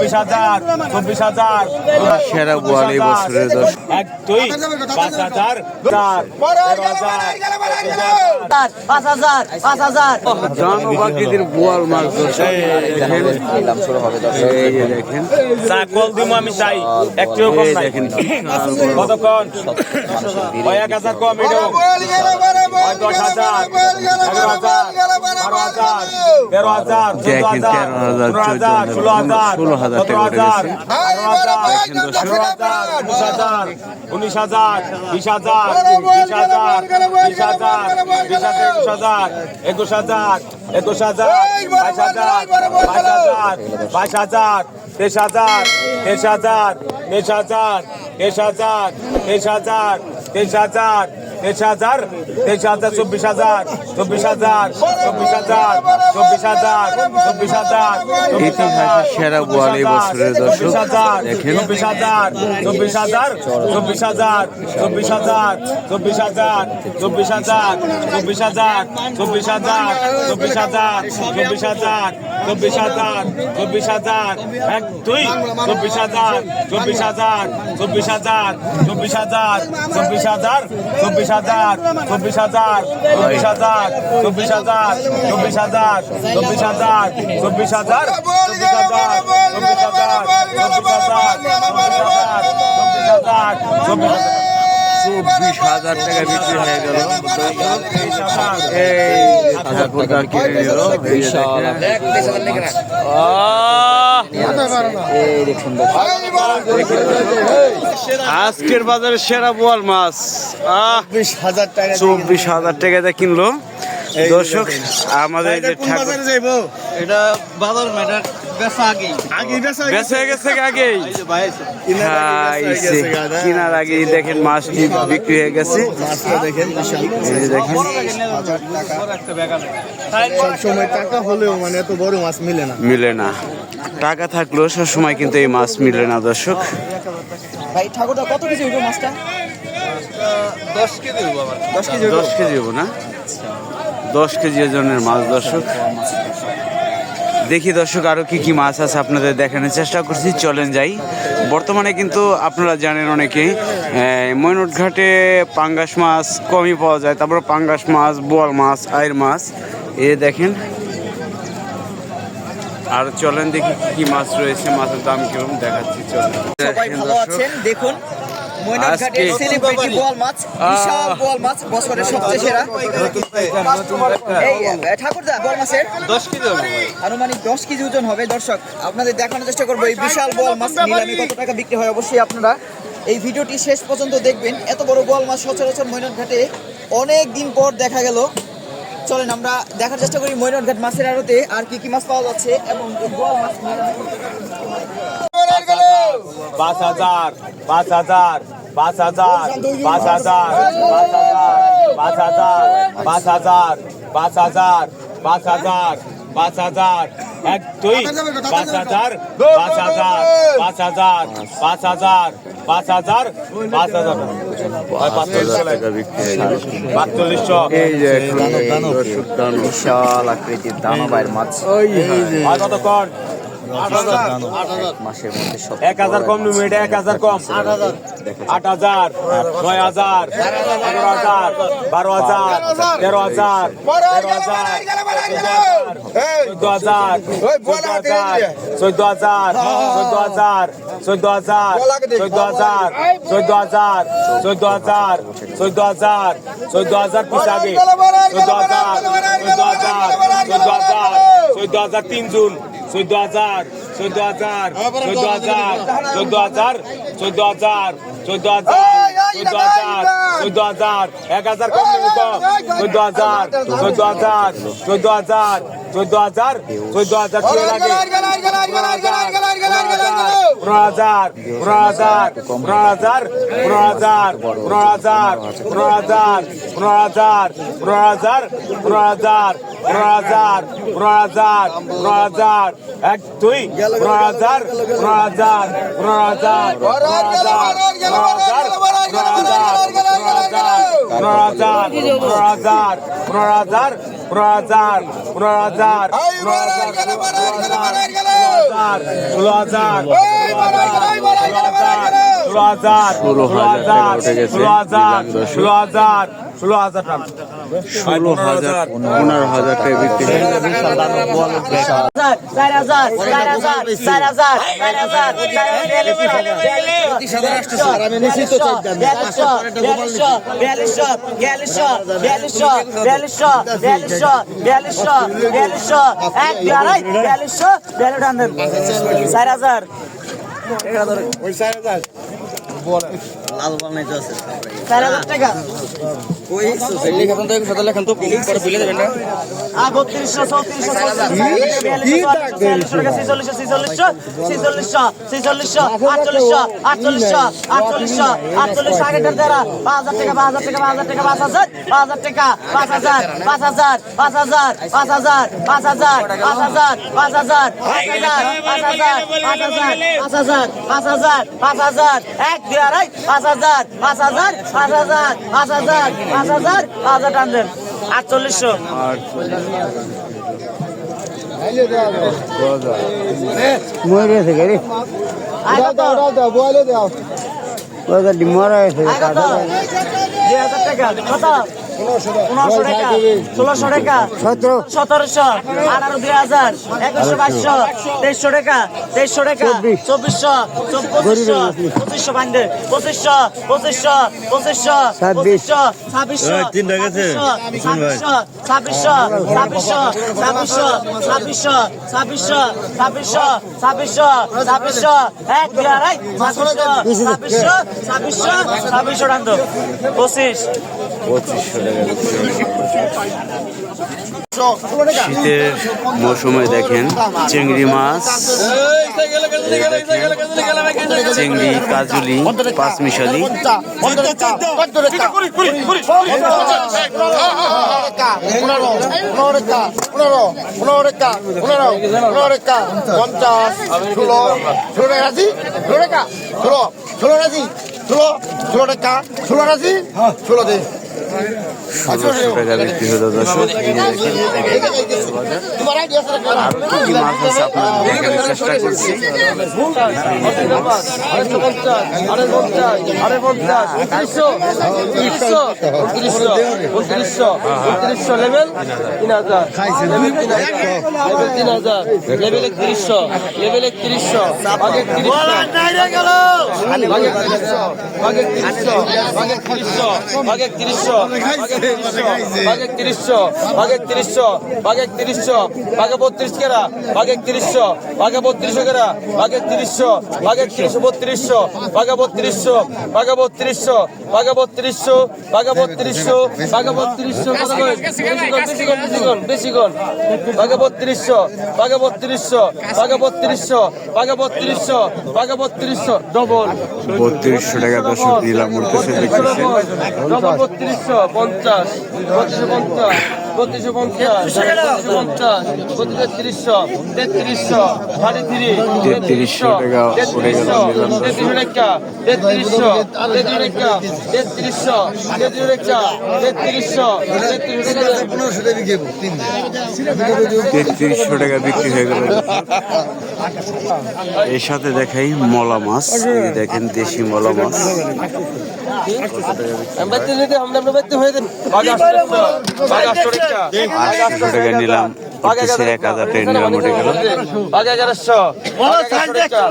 24,000 24,000 সেরা বোয়াল এই বছরের দর্শক। 1 2 5,000 5,000 জানো বাকিদের বোয়াল মাছ দর্শক এই যে দেখেন চা কল দিমু আমি চাই একটু কম নাই দেখেন কতক্ষণ 1,000 কম এটা 10,000 11,000 12,000 13,000 14,000 15,000 16,000 17,000 18,000 19,000 20,000 20,000 20,000 20,000 21,000 21,000 22,000 22,000 23,000 23,000 23,000 23,000 23,000 23,000 23,000 23,000 24,000 24,000 24,000 24,000 24,000 ইতিহাসের সেরা বোয়াল এই বছরের দর্শক দেখেন 24,000 24,000 24,000 24,000 24,000 24,000 24,000 24,000 24,000 24,000 24,000 24,000 1 2 24,000 24,000 24,000 24,000 24,000 24,000 24,000 24,000 24,000 24,000 24,000 24,000 24,000 টাকা বিক্রি হয়ে গেল। এই ঠাকুর দা কিনে নিল এই যে দেখেন। আজকের বাজারে সেরা বোয়াল মাছ 24,000 টাকা কিনলো দর্শক। আমাদের এই যে ঠাকুর এটা বাজার ম্যাটার বেঁচে গেছে আগেই কিনার আগে দেখেন মাছটি বিক্রি হয়ে গেছে। দেখেন এই যে দেখেন সবসময় টাকা হলেও মানে এত বড় মাছ মিলে না, টাকা থাকলেও সবসময় কিন্তু এই মাছ মিলে না দর্শক। ভাই ঠাকুরদা কত কেজি হইব মাছটা? 10 কেজি হইব আমার 10 কেজি 10 কেজি হবো না, 10 কেজি ওজনের মাছ দর্শক। দেখি দর্শক আরো কি কি মাছ আছে আপনাদের দেখানোর চেষ্টা করছি, চলেন যাই। বর্তমানে কিন্তু আপনারা জানেন অনেকেই ময়নট ঘাটে পাঙ্গাস মাছ কমই পাওয়া যায়, তারপর পাঙ্গাস মাছ, বোয়াল মাছ, আইর মাছ এ দেখেন। আর চলেন দেখি কি কি মাছ রয়েছে, মাছের দাম কিরকম দেখাচ্ছি। চলেন সবাই ভালো আছেন। দেখুন ময়নট ঘাটের সেলিব্রিটি বোয়াল মাছ, বিশাল বোয়াল মাছ, বছরের সবচেয়ে সেরা। এই ঠাকুরদা বোয়াল মাছের 10 কেজি হবে ভাই। আনুমানিক 10 কেজি ওজন হবে। দর্শক আপনাদের দেখানোর চেষ্টা করবো এই বিশাল বোয়াল মাছ নিলামে কত টাকা বিক্রি হয়। অবশ্যই আপনারা এই ভিডিওটি শেষ পর্যন্ত দেখবেন। এত বড় বোয়াল মাছ সচরাচর ময়নট ঘাটে অনেক দিন পর দেখা গেল। চলেন আমরা দেখার চেষ্টা করি ময়নট ঘাট মাছের আড়তে আর কি কি মাছ পাওয়া যাচ্ছে এবং বোয়াল মাছ 5,000 5,000 5,000 5,000 5,000 5,000 5,000 5,000 5,000 1 2 5,000 5,000 5,000 5,000 5,000 5,000 টাকা বিক্রি হয়ে গেল। 4500 এই যে এখন দর্শক দানো বিশাল আকৃতির দানবাইর মাছ। আর কতক্ষণ মাসের মধ্যে সব 1,000 কম নিবো, এটা 1,000 কম 8,000 9,000 11,000 12,000 13,000 14,000 14,000 14,000 14,000 14,000 14,000 14,000 14,000 14,000 পিস আগে 14,000 14,000 14,000 3 জুন 14,000 14,000 14,000 14,000 14,000 14,000 14,000 1,000 কম নেব তো 14,000 14,000 14,000 14,000 14,000 চলে লাগে 15,000 15,000 15,000 15,000 15,000 15,000 15,000 15,000 15,000 15,000 15,000 15,000 1 2 15,000 15,000 15,000 15,000 শীতের মৌসুমে দেখেন চিংড়ি মাছ, চিংড়ি, কাজুলি, পাঁচমিশালি, টাকা বিক্রি হলো দর্শক। আরো কি কি মাছ আছে আপনাদের দেখানোর চেষ্টা করছি। ডবল 3200 টাকা দর্শক দিলাম উঠতেছে দেখতেছেন। 3250, 3300 টাকা পড়ে গেল নিলাম দর্শক। 3300 টাকা বিক্রি হয়ে গেল। এর সাথে দেখাই মলা মাছ, এই যে দেখেন দেশি মলা মাছ। 800 টাকা নিলাম, 1000 টাকা নিলাম উঠে গেল। 1100 1200 টাকা।